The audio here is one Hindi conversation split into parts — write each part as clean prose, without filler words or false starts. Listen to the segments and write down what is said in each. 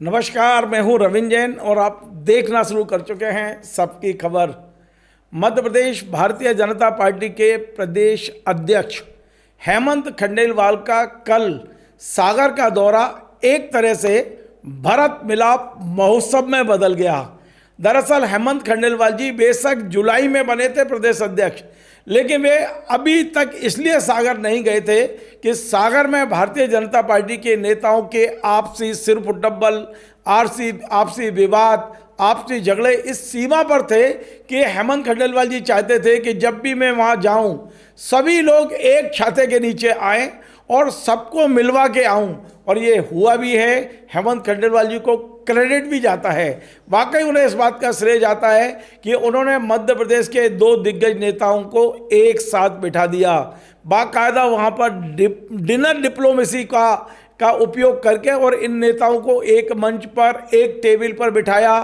नमस्कार, मैं हूं रविंद्र जैन और आप देखना शुरू कर चुके हैं सबकी खबर। मध्य प्रदेश भारतीय जनता पार्टी के प्रदेश अध्यक्ष हेमंत खंडेलवाल का कल सागर का दौरा एक तरह से भरत मिलाप महोत्सव में बदल गया। दरअसल हेमंत खंडेलवाल जी बेशक जुलाई में बने थे प्रदेश अध्यक्ष, लेकिन वे अभी तक इसलिए सागर नहीं गए थे कि सागर में भारतीय जनता पार्टी के नेताओं के आपसी सिरफुटब्बल, आपसी विवाद, आपसी झगड़े इस सीमा पर थे कि हेमंत खंडेलवाल जी चाहते थे कि जब भी मैं वहां जाऊं सभी लोग एक छाते के नीचे आएं और सबको मिलवा के आऊं, और ये हुआ भी है। हेमंत खंडेलवाल जी को क्रेडिट भी जाता है, वाकई उन्हें इस बात का श्रेय जाता है कि उन्होंने मध्य प्रदेश के दो दिग्गज नेताओं को एक साथ बिठा दिया, बाकायदा वहाँ पर डिनर डिप्लोमेसी का उपयोग करके, और इन नेताओं को एक मंच पर एक टेबल पर बिठाया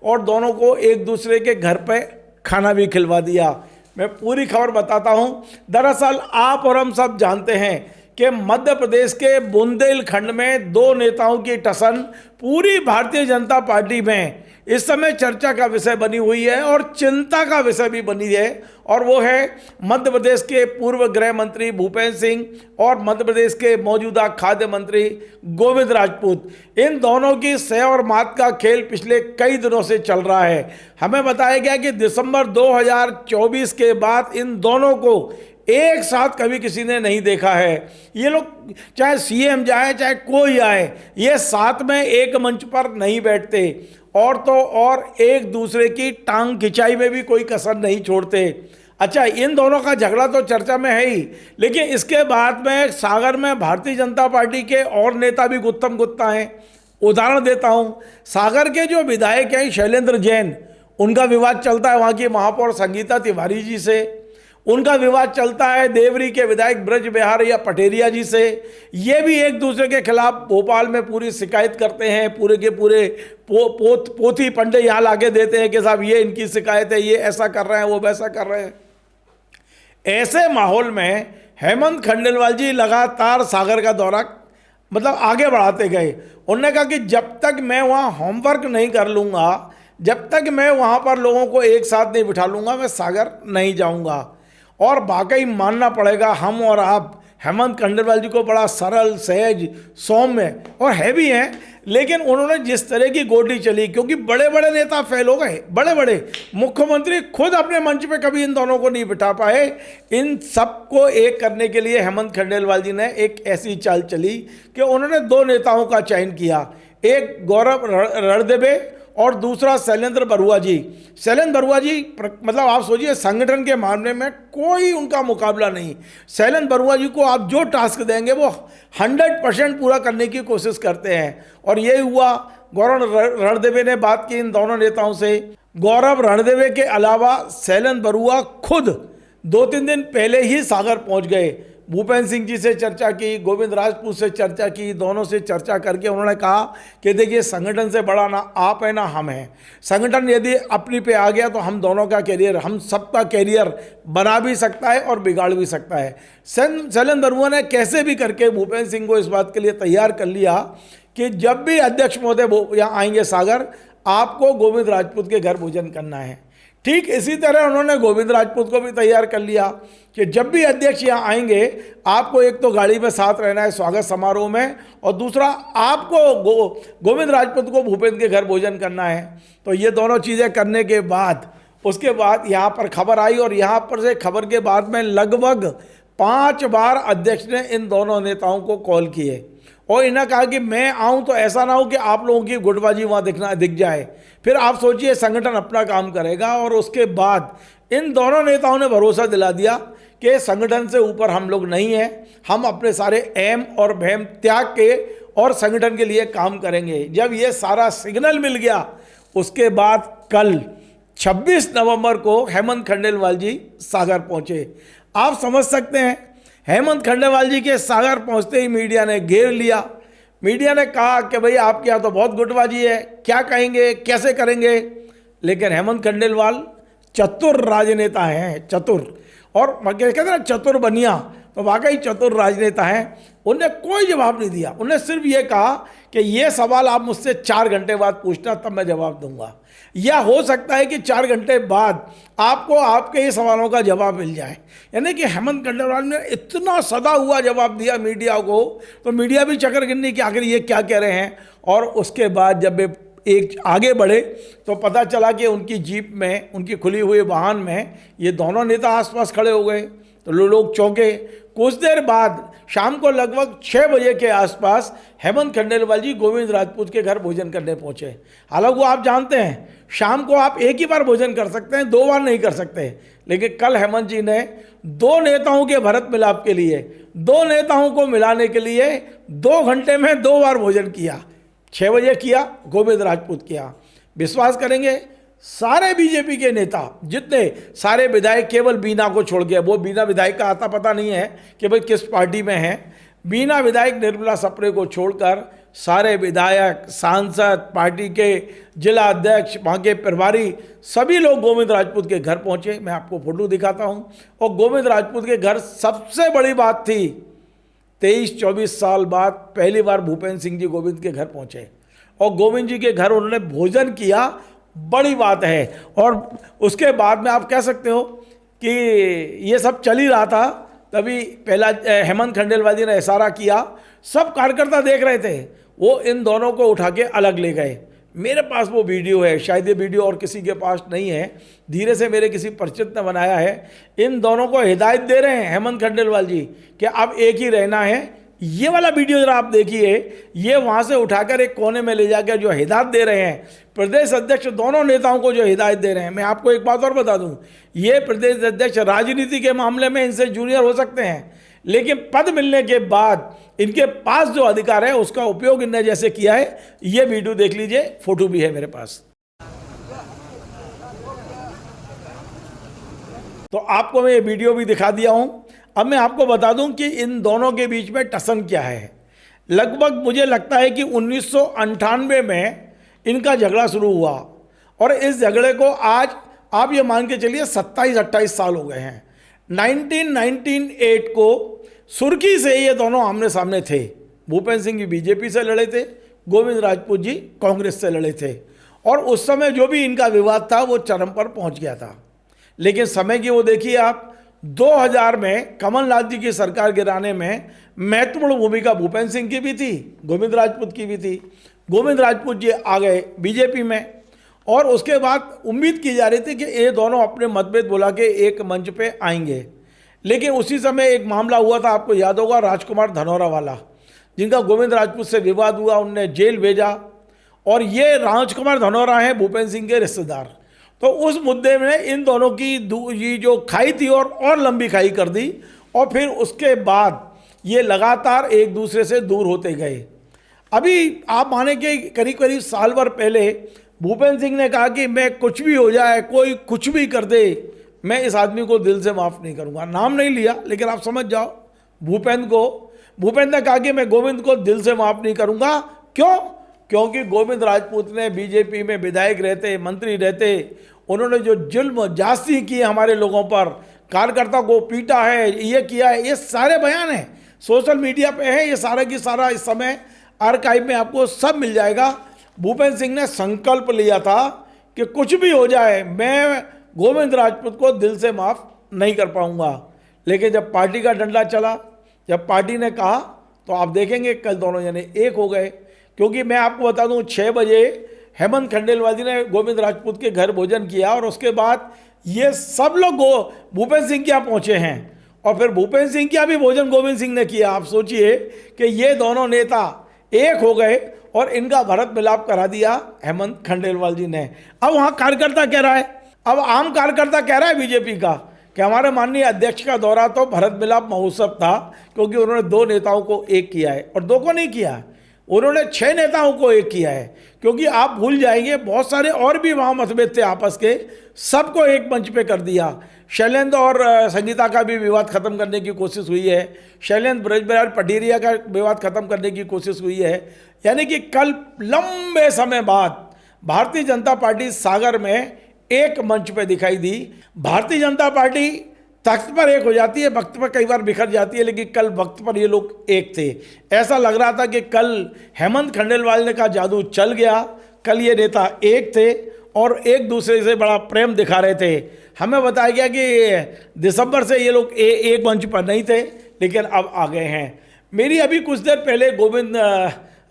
और दोनों को एक दूसरे के घर पे खाना भी खिलवा दिया। मैं पूरी खबर बताता हूँ। दरअसल आप और हम सब जानते हैं कि मध्य प्रदेश के बुंदेलखंड में दो नेताओं की टसन पूरी भारतीय जनता पार्टी में इस समय चर्चा का विषय बनी हुई है और चिंता का विषय भी बनी है, और वो है मध्य प्रदेश के पूर्व गृह मंत्री भूपेंद्र सिंह और मध्य प्रदेश के मौजूदा खाद्य मंत्री गोविंद राजपूत। इन दोनों की सह और मात का खेल पिछले कई दिनों से चल रहा है। हमें बताया गया कि दिसंबर 2024 के बाद इन दोनों को एक साथ कभी किसी ने नहीं देखा है। ये लोग चाहे सीएम जाए चाहे कोई आए, ये साथ में एक मंच पर नहीं बैठते, और तो और एक दूसरे की टांग खिंचाई में भी कोई कसर नहीं छोड़ते। अच्छा, इन दोनों का झगड़ा तो चर्चा में है ही, लेकिन इसके बाद में सागर में भारतीय जनता पार्टी के और नेता भी गुत्थम गुत्ता हैं। उदाहरण देता हूँ, सागर के जो विधायक हैं शैलेंद्र जैन, उनका विवाद चलता है वहाँ की महापौर संगीता तिवारी जी से। उनका विवाद चलता है देवरी के विधायक ब्रज बिहार या पटेरिया जी से। ये भी एक दूसरे के खिलाफ भोपाल में पूरी शिकायत करते हैं, पूरे के पूरे पोथी पंडे यहाँ लाके देते हैं कि साहब ये इनकी शिकायत है, ये ऐसा कर रहे हैं, वो वैसा कर रहे हैं। ऐसे माहौल में हेमंत खंडेलवाल जी लगातार सागर का दौरा आगे बढ़ाते गए। उन्होंने कहा कि जब तक मैं वहाँ होमवर्क नहीं कर लूँगा, जब तक मैं वहाँ पर लोगों को एक साथ नहीं बिठा लूँगा, मैं सागर नहीं जाऊँगा। और वाकई मानना पड़ेगा, हम और आप हेमंत खंडेलवाल जी को बड़ा सरल, सहज, सौम्य और है भी हैं, लेकिन उन्होंने जिस तरह की गोटी चली, क्योंकि बड़े बड़े नेता फेल हो गए, बड़े बड़े मुख्यमंत्री खुद अपने मंच पे कभी इन दोनों को नहीं बिठा पाए। इन सबको एक करने के लिए हेमंत खंडेलवाल जी ने एक ऐसी चाल चली कि उन्होंने दो नेताओं का चयन किया, एक गौरव रणदेवे और दूसरा शैलेंद्र बरुआ जी। शैलेंद्र बरुआ जी आप सोचिए, संगठन के मामले में कोई उनका मुकाबला नहीं। शैलेंद्र बरुआ जी को आप जो टास्क देंगे वो 100% पूरा करने की कोशिश करते हैं, और यही हुआ। गौरव रणदेवे ने बात की इन दोनों नेताओं से। गौरव रणदेवे के अलावा शैलेंद्र बरुआ खुद 2-3 दिन पहले ही सागर पहुंच गए। भूपेंद्र सिंह जी से चर्चा की, गोविंद राजपूत से चर्चा की, दोनों से चर्चा करके उन्होंने कहा कि देखिए, संगठन से बड़ा ना आप है ना हम हैं। संगठन यदि अपनी पे आ गया तो हम दोनों का कैरियर, हम सबका कैरियर बना भी सकता है और बिगाड़ भी सकता है। शैलेंद्र बरुआ ने कैसे भी करके भूपेंद्र सिंह को इस बात के लिए तैयार कर लिया कि जब भी अध्यक्ष महोदय यहाँ आएंगे सागर, आपको गोविंद राजपूत के घर भोजन करना है। ठीक इसी तरह उन्होंने गोविंद राजपूत को भी तैयार कर लिया कि जब भी अध्यक्ष यहाँ आएंगे, आपको एक तो गाड़ी में साथ रहना है स्वागत समारोह में, और दूसरा आपको गोविंद राजपूत को भूपेंद्र के घर भोजन करना है। तो ये दोनों चीज़ें करने के बाद उसके बाद यहाँ पर खबर आई, और यहाँ पर से खबर के बाद में लगभग 5 बार अध्यक्ष ने इन दोनों नेताओं को कॉल किए और इन्हें कहा कि मैं आऊँ तो ऐसा ना हो कि आप लोगों की गुटबाजी वहाँ दिख जाए। फिर आप सोचिए, संगठन अपना काम करेगा। और उसके बाद इन दोनों नेताओं ने भरोसा दिला दिया कि संगठन से ऊपर हम लोग नहीं हैं, हम अपने सारे एम और भैम त्याग के और संगठन के लिए काम करेंगे। जब ये सारा सिग्नल मिल गया, उसके बाद कल 26 नवंबर को हेमंत खंडेलवाल जी सागर पहुँचे। आप समझ सकते हैं, हेमंत खंडेलवाल जी के सागर पहुंचते ही मीडिया ने घेर लिया। मीडिया ने कहा कि भाई आपके यहाँ तो बहुत गुटबाजी है, क्या कहेंगे, कैसे करेंगे। लेकिन हेमंत खंडेलवाल चतुर राजनेता हैं, चतुर, और कहते हैं ना चतुर बनिया, तो वाकई चतुर राजनेता हैं। उन्हें कोई जवाब नहीं दिया। उन्हें सिर्फ ये कहा कि ये सवाल आप मुझसे 4 घंटे बाद पूछना, तब मैं जवाब दूंगा। या हो सकता है कि 4 घंटे बाद आपको आपके ही सवालों का जवाब मिल जाए। यानी कि हेमंत खंडेलवाल ने इतना सदा हुआ जवाब दिया मीडिया को, तो मीडिया भी चक्करगिन्नी कि आखिर ये क्या कह रहे हैं। और उसके बाद जब वे एक आगे बढ़े तो पता चला कि उनकी जीप में, उनकी खुली हुई वाहन में ये दोनों नेता आसपास खड़े हो गए। तो लोग चौंके। कुछ देर बाद शाम को लगभग 6 बजे के आसपास हेमंत खंडेलवाल जी गोविंद राजपूत के घर भोजन करने पहुंचे। हालांकि वो आप जानते हैं शाम को आप एक ही बार भोजन कर सकते हैं, 2 बार नहीं कर सकते। लेकिन कल हेमंत जी ने 2 नेताओं के भरत मिलाप के लिए, 2 नेताओं को मिलाने के लिए 2 घंटे में 2 बार भोजन किया। 6 बजे किया, गोविंद राजपूत किया। विश्वास करेंगे सारे बीजेपी के नेता, जितने सारे विधायक, केवल बीना को छोड़ के, वो बीना विधायक का आता पता नहीं है कि भाई किस पार्टी में है, बीना विधायक निर्मला सप्रे को छोड़कर सारे विधायक, सांसद, पार्टी के जिला अध्यक्ष, वहाँ के प्रभारी, सभी लोग गोविंद राजपूत के घर पहुँचे। मैं आपको फोटो दिखाता हूँ। और गोविंद राजपूत के घर सबसे बड़ी बात थी, 23-24 साल बाद पहली बार भूपेंद्र सिंह जी गोविंद के घर पहुँचे और गोविंद जी के घर उन्होंने भोजन किया, बड़ी बात है। और उसके बाद में आप कह सकते हो कि ये सब चल ही रहा था, तभी पहला हेमंत खंडेलवाल जी ने इशारा किया। सब कार्यकर्ता देख रहे थे, वो इन दोनों को उठा के अलग ले गए। मेरे पास वो वीडियो है, शायद ये वीडियो और किसी के पास नहीं है, धीरे से मेरे किसी परिचित ने बनाया है। इन दोनों को हिदायत दे रहे हैं हेमंत खंडेलवाल जी कि अब एक ही रहना है। ये वाला वीडियो जरा आप देखिए, ये वहाँ से उठाकर एक कोने में ले जाकर जो हिदायत दे रहे हैं, प्रदेश अध्यक्ष दोनों नेताओं को जो हिदायत दे रहे हैं। मैं आपको एक बात और बता दूं, ये प्रदेश अध्यक्ष राजनीति के मामले में इनसे जूनियर हो सकते हैं, लेकिन पद मिलने के बाद इनके पास जो अधिकार है उसका उपयोग इनने जैसे किया है। ये वीडियो देख लीजिए, फोटो भी है मेरे पास। तो आपको मैं ये वीडियो भी दिखा दिया हूं। अब मैं आपको बता दूं कि इन दोनों के बीच में टसन क्या है। लगभग मुझे लगता है कि 1998 में इनका झगड़ा शुरू हुआ और इस झगड़े को आज आप ये मान के चलिए 27-28 साल हो गए हैं। 1998 को सुर्खी से ये दोनों आमने सामने थे। भूपेंद्र सिंह जी बीजेपी से लड़े थे, गोविंद राजपूत जी कांग्रेस से लड़े थे और उस समय जो भी इनका विवाद था वो चरम पर पहुंच गया था। लेकिन समय की वो देखिए आप, 2000 में कमलनाथ जी की सरकार गिराने में महत्वपूर्ण भूमिका भूपेंद्र सिंह की भी थी, गोविंद राजपूत की भी थी। गोविंद राजपूत जी आ गए बीजेपी में और उसके बाद उम्मीद की जा रही थी कि ये दोनों अपने मतभेद बुला के एक मंच पे आएंगे। लेकिन उसी समय एक मामला हुआ था, आपको याद होगा, राजकुमार धनोरा वाला, जिनका गोविंद राजपूत से विवाद हुआ, उनने जेल भेजा। और ये राजकुमार धनोरा हैं भूपेंद्र सिंह के रिश्तेदार। तो उस मुद्दे में इन दोनों की ये जो खाई थी और लंबी खाई कर दी और फिर उसके बाद ये लगातार एक दूसरे से दूर होते गए। अभी आप माने कि करीब करीब साल भर पहले भूपेंद्र सिंह ने कहा कि मैं कुछ भी हो जाए, कोई कुछ भी कर दे, मैं इस आदमी को दिल से माफ़ नहीं करूंगा। नाम नहीं लिया, लेकिन आप समझ जाओ भूपेंद्र ने कहा कि मैं गोविंद को दिल से माफ़ नहीं करूंगा। क्यों? क्योंकि गोविंद राजपूत ने बीजेपी में विधायक रहते, मंत्री रहते, उन्होंने जो जुल्म जास्ती की हमारे लोगों पर, कार्यकर्ता को पीटा है, ये किया है, ये सारे बयान हैं, सोशल मीडिया पे है, ये सारा की सारा इस समय आर्काइव में आपको सब मिल जाएगा। भूपेंद्र सिंह ने संकल्प लिया था कि कुछ भी हो जाए मैं गोविंद राजपूत को दिल से माफ़ नहीं कर पाऊंगा। लेकिन जब पार्टी का डंडा चला, जब पार्टी ने कहा, तो आप देखेंगे कल दोनों जने एक हो गए। क्योंकि मैं आपको बता दूं 6 बजे हेमंत खंडेलवाल जी ने गोविंद राजपूत के घर भोजन किया और उसके बाद ये सब लोग भूपेंद्र सिंह के यहाँ पहुँचे हैं और फिर भूपेंद्र सिंह का भी भोजन गोविंद सिंह ने किया। आप सोचिए कि ये दोनों नेता एक हो गए और इनका भरत मिलाप करा दिया हेमंत खंडेलवाल जी ने। अब वहाँ कार्यकर्ता कह रहा है, अब आम कार्यकर्ता कह रहा है बीजेपी का कि हमारे माननीय अध्यक्ष का दौरा तो भरत मिलाप महोत्सव था, क्योंकि उन्होंने 2 नेताओं को एक किया है और 2 को नहीं किया, उन्होंने 6 नेताओं को एक किया है। क्योंकि आप भूल जाएंगे बहुत सारे और भी वहाँ मतभेद थे आपस के, सबको एक मंच पे कर दिया। शैलेंद्र और संगीता का भी विवाद खत्म करने की कोशिश हुई है, शैलेंद्र ब्रजबिहार पटेरिया का विवाद खत्म करने की कोशिश हुई है। यानी कि कल लंबे समय बाद भारतीय जनता पार्टी सागर में एक मंच पे दिखाई दी। भारतीय जनता पार्टी तख्त पर एक हो जाती है, वक्त पर कई बार बिखर जाती है, लेकिन कल वक्त पर ये लोग एक थे। ऐसा लग रहा था कि कल हेमंत खंडेलवाल ने का जादू चल गया, कल ये नेता एक थे और एक दूसरे से बड़ा प्रेम दिखा रहे थे। हमें बताया गया कि दिसंबर से ये लोग एक मंच पर नहीं थे, लेकिन अब आ गए हैं। मेरी अभी कुछ देर पहले गोविंद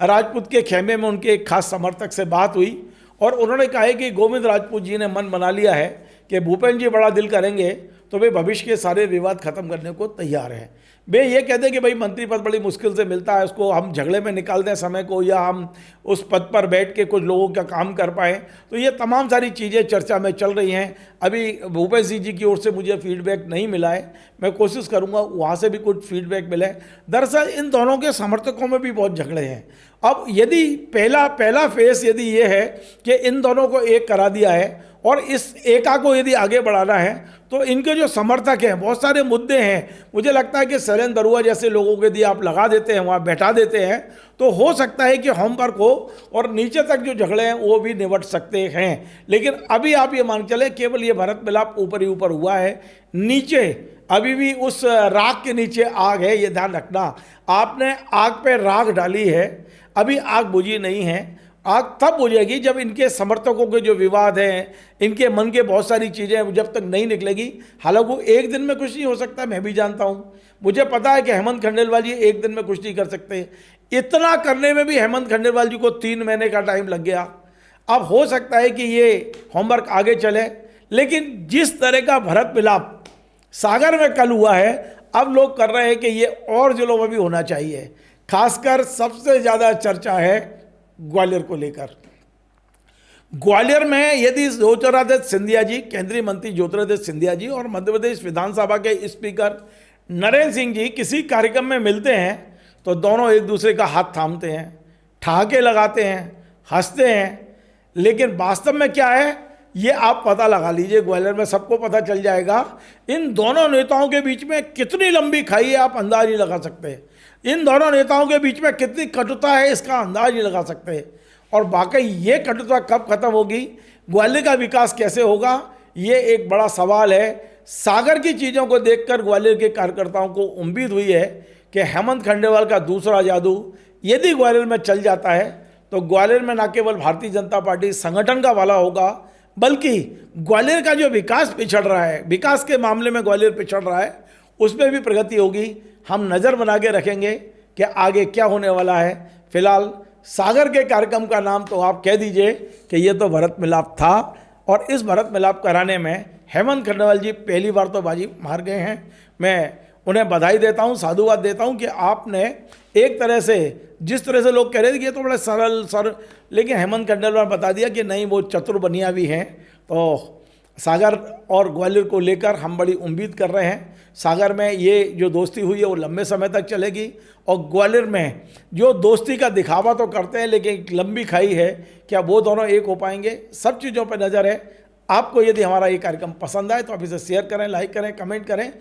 राजपूत के खेमे में उनके एक खास समर्थक से बात हुई और उन्होंने कहा है कि गोविंद राजपूत जी ने मन बना लिया है कि भूपेंद्र जी बड़ा दिल करेंगे तो वे भविष्य के सारे विवाद खत्म करने को तैयार हैं। वे ये कहते हैं कि भाई मंत्री पद बड़ी मुश्किल से मिलता है, उसको हम झगड़े में निकाल दें समय को, या हम उस पद पर बैठ के कुछ लोगों का काम कर पाएँ। तो ये तमाम सारी चीज़ें चर्चा में चल रही हैं। अभी भूपेश जी की ओर से मुझे फीडबैक नहीं मिला है, मैं कोशिश करूँगा वहाँ से भी कुछ फीडबैक मिले। दरअसल इन दोनों के समर्थकों में भी बहुत झगड़े हैं। अब यदि पहला फेस यदि ये है कि इन दोनों को एक करा दिया है और इस एका को यदि आगे बढ़ाना है, तो इनके जो समर्थक हैं, बहुत सारे मुद्दे हैं। मुझे लगता है कि शैलेंद्र बरुआ जैसे लोगों के यदि आप लगा देते हैं, वहाँ बैठा देते हैं, तो हो सकता है कि होमवर्क हो और नीचे तक जो झगड़े हैं वो भी निपट सकते हैं। लेकिन अभी आप ये मान चले केवल ये भरत मिलाप ऊपर ही ऊपर हुआ है, नीचे अभी भी उस राख के नीचे आग है, ये ध्यान रखना। आपने आग पे राख डाली है, अभी आग बुझी नहीं है। आग तब बुझेगी जब इनके समर्थकों के जो विवाद हैं, इनके मन के बहुत सारी चीज़ें जब तक नहीं निकलेगी। हालांकि वो एक दिन में कुछ नहीं हो सकता, मैं भी जानता हूँ, मुझे पता है कि हेमंत खंडेलवाल जी एक दिन में कुछ नहीं कर सकते। इतना करने में भी हेमंत खंडेलवाल जी को 3 महीने का टाइम लग गया। अब हो सकता है कि ये होमवर्क आगे चले, लेकिन जिस तरह का भरत मिलाप सागर में कल हुआ है, अब लोग कर रहे हैं कि ये और जिलों में भी होना चाहिए। खासकर सबसे ज़्यादा चर्चा है ग्वालियर को लेकर। ग्वालियर में यदि ज्योतिरादित्य सिंधिया जी, केंद्रीय मंत्री ज्योतिरादित्य सिंधिया जी और मध्य प्रदेश विधानसभा के स्पीकर नरेंद्र सिंह जी किसी कार्यक्रम में मिलते हैं तो दोनों एक दूसरे का हाथ थामते हैं, ठहाके लगाते हैं, हंसते हैं। लेकिन वास्तव में क्या है ये आप पता लगा लीजिए, ग्वालियर में सबको पता चल जाएगा। इन दोनों नेताओं के बीच में कितनी लंबी खाई है आप अंदाज नहीं लगा सकते। इन दोनों नेताओं के बीच में कितनी कटुता है इसका अंदाज नहीं लगा सकते। और वाकई ये कटुता कब खत्म होगी, ग्वालियर का विकास कैसे होगा, ये एक बड़ा सवाल है। सागर की चीज़ों को देखकर ग्वालियर के कार्यकर्ताओं को उम्मीद हुई है कि हेमंत खंडेलवाल का दूसरा जादू यदि ग्वालियर में चल जाता है तो ग्वालियर में न केवल भारतीय जनता पार्टी संगठन का वाला होगा, बल्कि ग्वालियर का जो विकास पिछड़ रहा है, विकास के मामले में ग्वालियर पिछड़ रहा है, उसमें भी प्रगति होगी। हम नज़र बना के रखेंगे कि आगे क्या होने वाला है। फिलहाल सागर के कार्यक्रम का नाम तो आप कह दीजिए कि ये तो भरत मिलाप था, और इस भरत मिलाप कराने में हेमंत खंडेलवाल जी पहली बार तो बाजी मार गए हैं। मैं उन्हें बधाई देता हूं, साधुवाद देता हूं कि आपने एक तरह से, जिस तरह से लोग कह रहे थे कि ये तो बड़ा सरल, लेकिन हेमंत खंडेलवाल बता दिया कि नहीं, वो चतुर बनिया भी हैं। तो सागर और ग्वालियर को लेकर हम बड़ी उम्मीद कर रहे हैं। सागर में ये जो दोस्ती हुई है वो लंबे समय तक चलेगी, और ग्वालियर में जो दोस्ती का दिखावा तो करते हैं लेकिन एक लंबी खाई है, क्या वो दोनों एक हो पाएंगे, सब चीज़ों पर नज़र है। आपको यदि हमारा ये कार्यक्रम पसंद आए तो आप इसे शेयर करें, लाइक करें, कमेंट करें।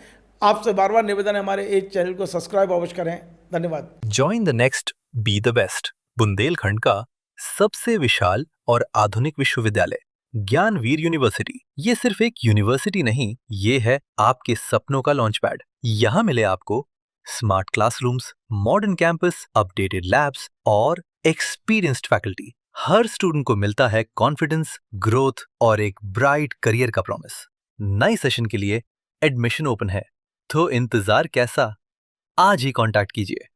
आपसे बार बार निवेदन है हमारे इस चैनल को सब्सक्राइब अवश्य करें। धन्यवाद। Join the next be the best, Bundelkhand का सबसे विशाल और आधुनिक विश्वविद्यालय ज्ञानवीर यूनिवर्सिटी। ये सिर्फ एक यूनिवर्सिटी नहीं, ये है आपके सपनों का लॉन्च पैड। यहाँ मिले आपको smart classrooms, modern campus, updated labs और एक्सपीरियंस्ड फैकल्टी। हर स्टूडेंट को मिलता है कॉन्फिडेंस, ग्रोथ और एक ब्राइट करियर का प्रॉमिस। नए सेशन के लिए एडमिशन ओपन है, तो इंतजार कैसा, आज ही कांटेक्ट कीजिए।